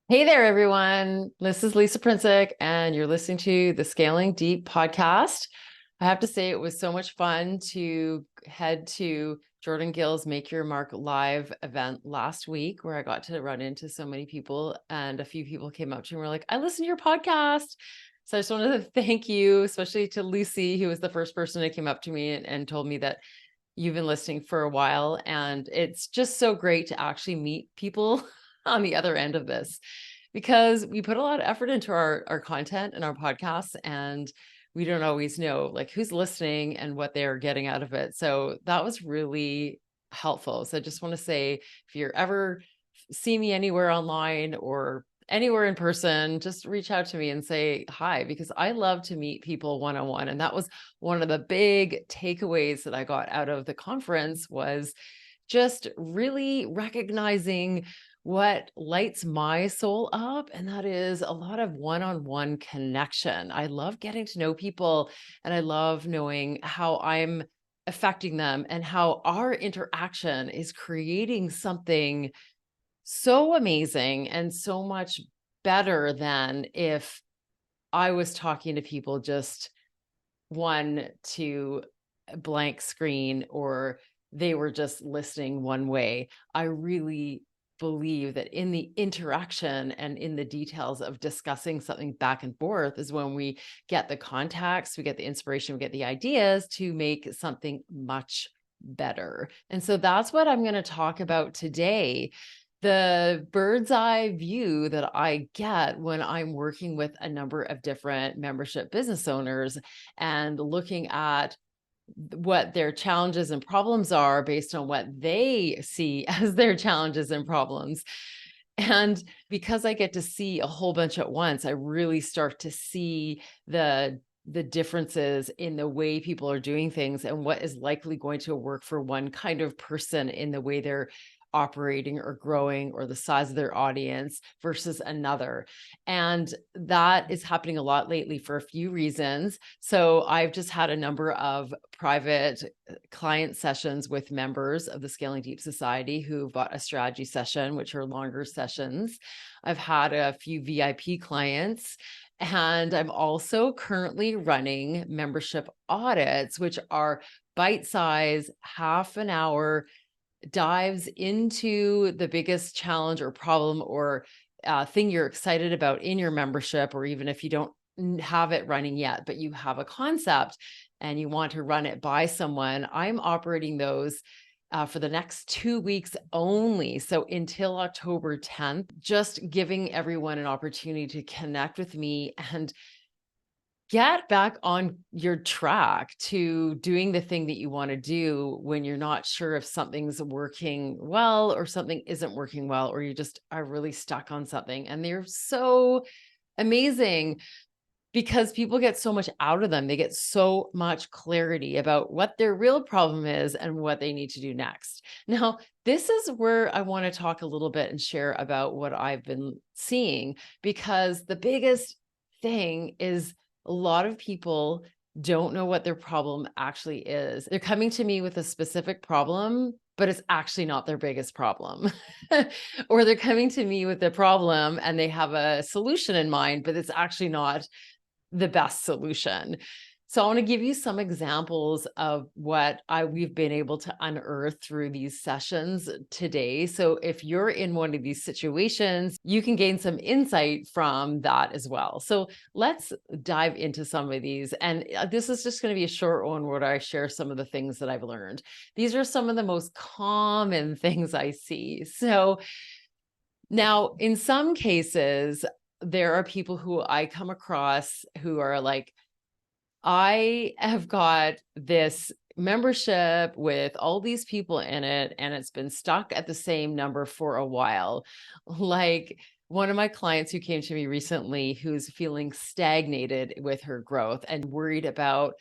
Hey there, everyone. This is Lisa Princic, and you're listening to the Scaling Deep podcast. I have to say, it was so much fun to head to Jordan Gill's Make Your Mark live event last week, where I got to run into so many people. And a few people came up to me and were like, I listen to your podcast. So I just wanted to thank you, especially to Lucy, who was the first person that came up to me and told me that you've been listening for a while. And it's just so great to actually meet people on the other end of this, because we put a lot of effort into our content and our podcasts, and we don't always know like who's listening and what they're getting out of it. So that was really helpful. So I just want to say, if you're ever see me anywhere online or anywhere in person, just reach out to me and say hi, because I love to meet people one-on-one. And that was one of the big takeaways that I got out of the conference, was just really recognizing what lights my soul up. And that is a lot of one-on-one connection. I love getting to know people, and I love knowing how I'm affecting them and how our interaction is creating something so amazing and so much better than if I was talking to people just one to a blank screen, or they were just listening one way. I really believe that in the interaction and in the details of discussing something back and forth is when we get the context, we get the inspiration, we get the ideas to make something much better. And so that's what I'm going to talk about today. The bird's eye view that I get when I'm working with a number of different membership business owners and looking at what their challenges and problems are based on what they see as their challenges and problems. And because I get to see a whole bunch at once, I really start to see the differences in the way people are doing things and what is likely going to work for one kind of person in the way they're operating or growing or the size of their audience versus another. And that is happening a lot lately for a few reasons. So I've just had a number of private client sessions with members of the Scaling Deep Society who've got a strategy session, which are longer sessions. I've had a few VIP clients, and I'm also currently running membership audits, which are bite-sized, half an hour dives into the biggest challenge or problem or thing you're excited about in your membership, or even if you don't have it running yet, but you have a concept and you want to run it by someone. I'm operating those for the next 2 weeks only. So until October 10th, just giving everyone an opportunity to connect with me and get back on your track to doing the thing that you want to do when you're not sure if something's working well or something isn't working well, or you just are really stuck on something. And they're so amazing because people get so much out of them. They get so much clarity about what their real problem is and what they need to do next. Now, this is where I want to talk a little bit and share about what I've been seeing, because the biggest thing is a lot of people don't know what their problem actually is. They're coming to me with a specific problem, but it's actually not their biggest problem. Or they're coming to me with a problem and they have a solution in mind, but it's actually not the best solution. So I want to give you some examples of what we've been able to unearth through these sessions today. So if you're in one of these situations, you can gain some insight from that as well. So let's dive into some of these. And this is just going to be a short one where I share some of the things that I've learned. These are some of the most common things I see. So now, in some cases, there are people who I come across who are like, I have got this membership with all these people in it, and it's been stuck at the same number for a while. Like one of my clients who came to me recently, who's feeling stagnated with her growth and worried about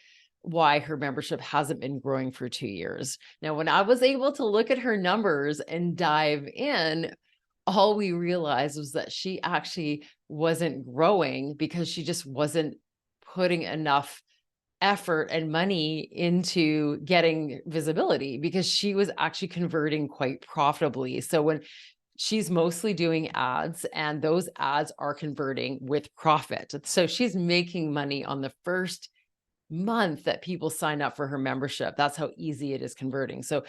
why her membership hasn't been growing for 2 years. Now, when I was able to look at her numbers and dive in, all we realized was that she actually wasn't growing because she just wasn't putting enough effort and money into getting visibility, because she was actually converting quite profitably. So when she's mostly doing ads, and those ads are converting with profit. So she's making money on the first month that people sign up for her membership. That's how easy it is converting. So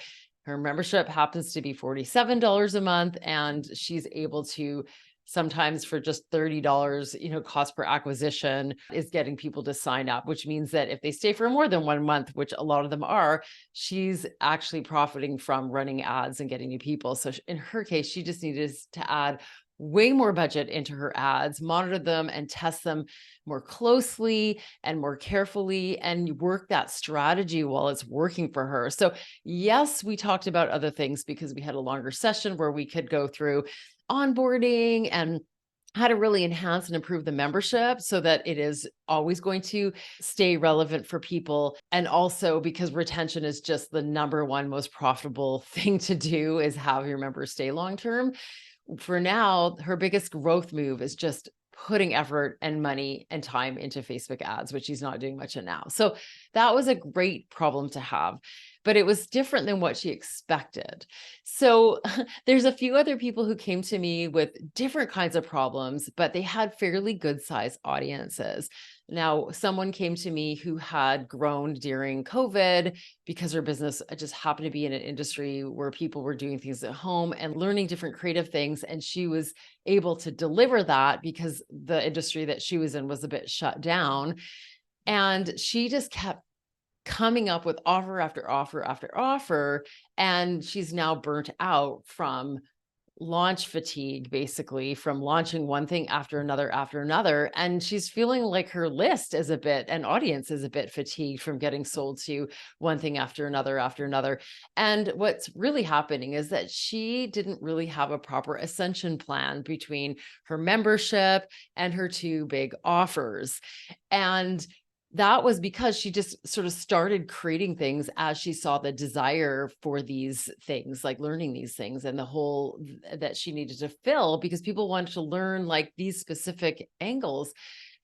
her membership happens to be $47 a month, and she's able to sometimes for just $30, cost per acquisition is getting people to sign up, which means that if they stay for more than 1 month, which a lot of them are, she's actually profiting from running ads and getting new people. So in her case, she just needed to add way more budget into her ads, monitor them and test them more closely and more carefully, and work that strategy while it's working for her. So yes, we talked about other things because we had a longer session where we could go through onboarding and how to really enhance and improve the membership so that it is always going to stay relevant for people. And also because retention is just the number one most profitable thing to do, is have your members stay long-term. For now, her biggest growth move is just putting effort and money and time into Facebook ads, which she's not doing much of now. So that was a great problem to have, but it was different than what she expected. So there's a few other people who came to me with different kinds of problems, but they had fairly good sized audiences. Now, someone came to me who had grown during COVID because her business just happened to be in an industry where people were doing things at home and learning different creative things. And she was able to deliver that because the industry that she was in was a bit shut down. And she just kept coming up with offer after offer after offer. And she's now burnt out from launch fatigue, basically, from launching one thing after another. And she's feeling like her list is a bit, and audience is a bit fatigued from getting sold to one thing after another. And what's really happening is that she didn't really have a proper ascension plan between her membership and her two big offers. And that was because she just sort of started creating things as she saw the desire for these things, like learning these things and the whole that she needed to fill, because people wanted to learn like these specific angles.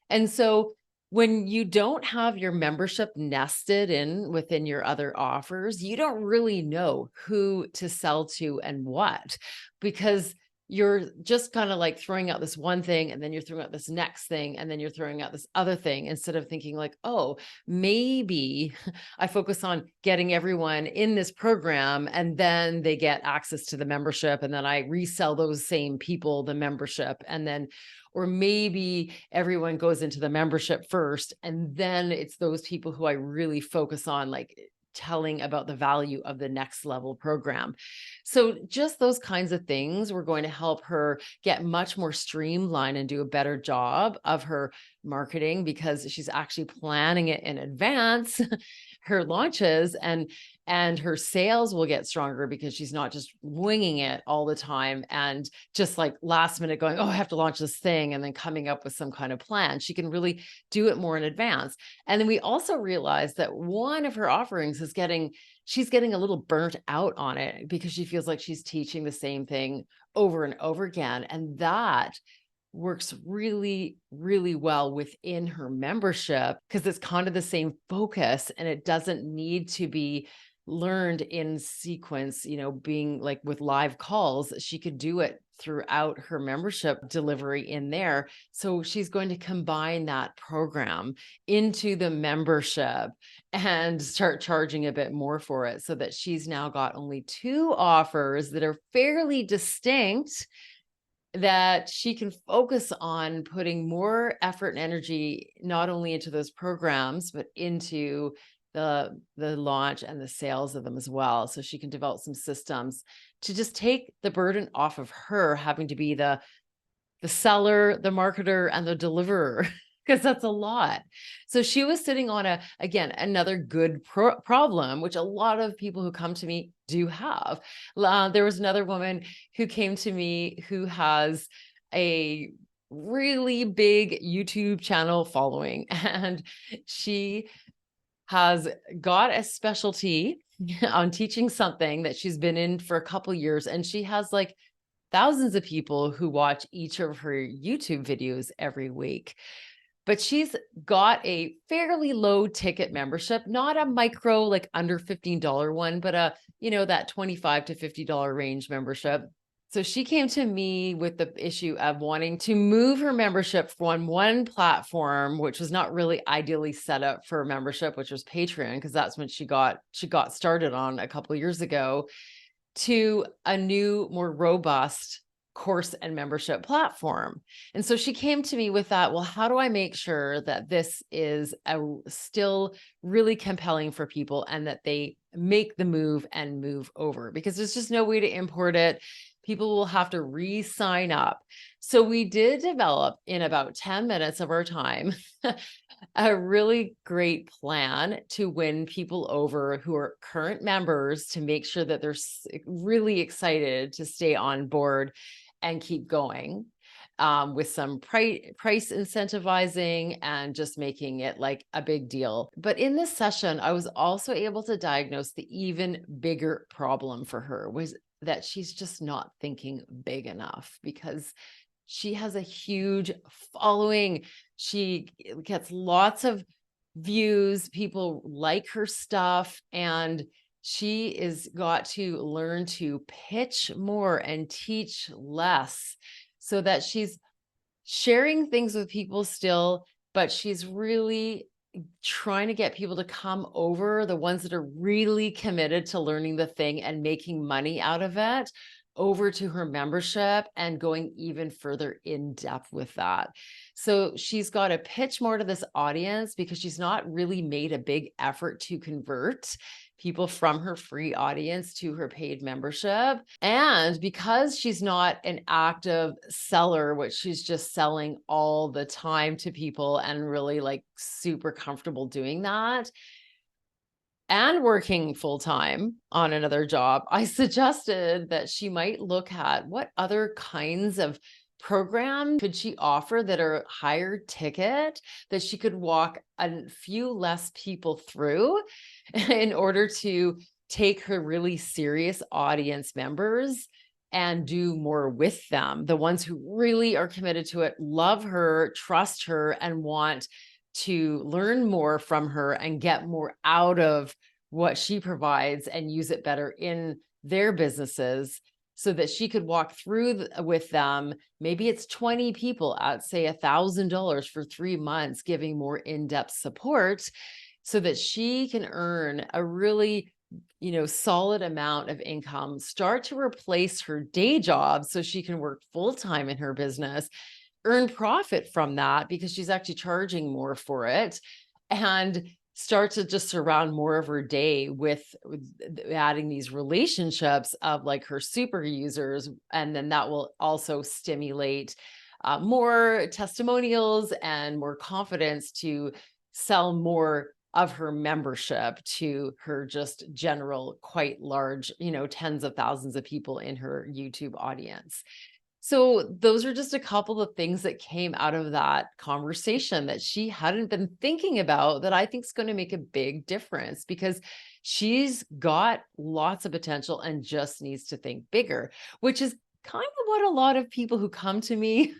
And so when you don't have your membership nested in within your other offers, you don't really know who to sell to and what, because you're just kind of like throwing out this one thing, and then you're throwing out this next thing, and then you're throwing out this other thing, instead of thinking like, oh, maybe I focus on getting everyone in this program and then they get access to the membership, and then I resell those same people the membership, and then, or maybe everyone goes into the membership first, and then it's those people who I really focus on, like telling about the value of the next level program. So just those kinds of things were going to help her get much more streamlined and do a better job of her marketing, because she's actually planning it in advance, her launches, and her sales will get stronger because she's not just winging it all the time and just like last minute going, oh, I have to launch this thing, and then coming up with some kind of plan. She can really do it more in advance. And then we also realized that one of her offerings is she's getting a little burnt out on it because she feels like she's teaching the same thing over and over again. And that works really, really well within her membership because it's kind of the same focus, and it doesn't need to be learned in sequence, being like with live calls. She could do it throughout her membership delivery in there. So she's going to combine that program into the membership and start charging a bit more for it, so that she's now got only two offers that are fairly distinct, that she can focus on putting more effort and energy, not only into those programs, but into the launch and the sales of them as well. So she can develop some systems to just take the burden off of her having to be the seller, the marketer, and the deliverer, because that's a lot. So she was sitting on again, another good problem, which a lot of people who come to me do have. There was another woman who came to me who has a really big YouTube channel following, and she has got a specialty on teaching something that she's been in for a couple years, and she has like thousands of people who watch each of her YouTube videos every week. But she's got a fairly low ticket membership, not a micro, like under $15 one, but that $25 to $50 range membership. So she came to me with the issue of wanting to move her membership from one platform, which was not really ideally set up for membership, which was Patreon, because that's when she got started on a couple of years ago, to a new, more robust course and membership platform. And so she came to me with that, well, how do I make sure that this is still really compelling for people and that they make the move and move over? Because there's just no way to import it. People will have to re-sign up. So we did develop in about 10 minutes of our time a really great plan to win people over who are current members, to make sure that they're really excited to stay on board and keep going, with some price incentivizing and just making it like a big deal. But in this session, I was also able to diagnose the even bigger problem for her, was that she's just not thinking big enough, because she has a huge following. She gets lots of views. People like her stuff, and she is got to learn to pitch more and teach less, so that she's sharing things with people still, but she's really trying to get people to come over, the ones that are really committed to learning the thing and making money out of it, over to her membership and going even further in depth with that. So she's got to pitch more to this audience, because she's not really made a big effort to convert people from her free audience to her paid membership. And because she's not an active seller, which she's just selling all the time to people and really like super comfortable doing that, and working full time on another job, I suggested that she might look at what other kinds of programs could she offer that are higher ticket, that she could walk a few less people through in order to take her really serious audience members and do more with them. The ones who really are committed to it, love her, trust her, and want to learn more from her and get more out of what she provides and use it better in their businesses, so that she could walk through with them. Maybe it's 20 people at, say, $1,000 for 3 months, giving more in-depth support, so that she can earn a really, solid amount of income, start to replace her day job so she can work full-time in her business, earn profit from that because she's actually charging more for it, and start to just surround more of her day with adding these relationships of like her super users. And then that will also stimulate more testimonials and more confidence to sell more of her membership to her just general, quite large, tens of thousands of people in her YouTube audience. So those are just a couple of things that came out of that conversation that she hadn't been thinking about, that I think is going to make a big difference, because she's got lots of potential and just needs to think bigger, which is kind of what a lot of people who come to me,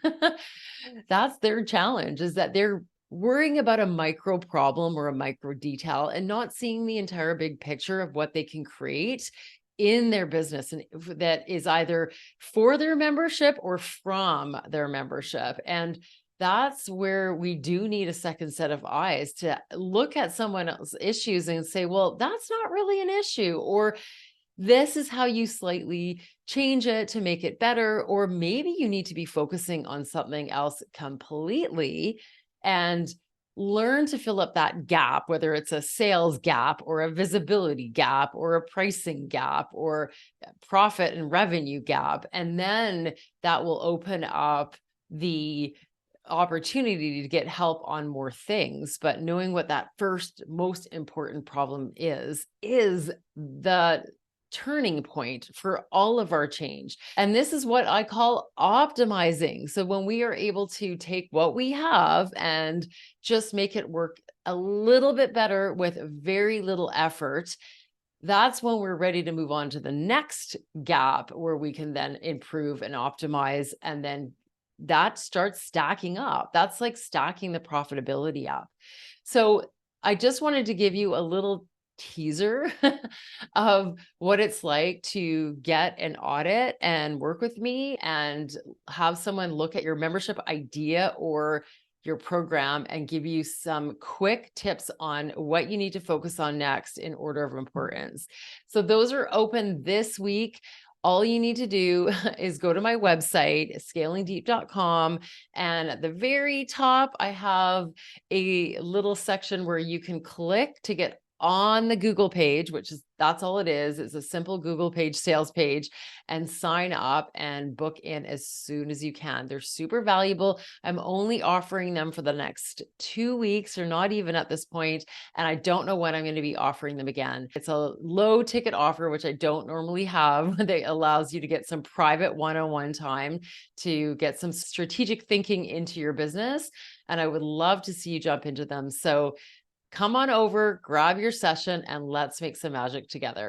that's their challenge, is that they're worrying about a micro problem or a micro detail and not seeing the entire big picture of what they can create in their business, and that is either for their membership or from their membership. And that's where we do need a second set of eyes to look at someone else's issues and say, well, that's not really an issue, or this is how you slightly change it to make it better, or maybe you need to be focusing on something else completely and learn to fill up that gap, whether it's a sales gap or a visibility gap or a pricing gap or profit and revenue gap. And then that will open up the opportunity to get help on more things. But knowing what that first most important problem is the turning point for all of our change. And this is what I call optimizing. So when we are able to take what we have and just make it work a little bit better with very little effort, that's when we're ready to move on to the next gap, where we can then improve and optimize, and then that starts stacking up. That's like stacking the profitability up. So I just wanted to give you a little teaser of what it's like to get an audit and work with me and have someone look at your membership idea or your program and give you some quick tips on what you need to focus on next in order of importance. So those are open this week. All you need to do is go to my website, scalingdeep.com. And at the very top, I have a little section where you can click to get on the Google page, that's all it is. It's a simple Google page sales page, and sign up and book in as soon as you can. They're super valuable. I'm only offering them for the next 2 weeks or not even at this point, and I don't know when I'm going to be offering them again. It's a low ticket offer, which I don't normally have, that allows you to get some private one-on-one time to get some strategic thinking into your business. And I would love to see you jump into them. So come on over, grab your session, and let's make some magic together.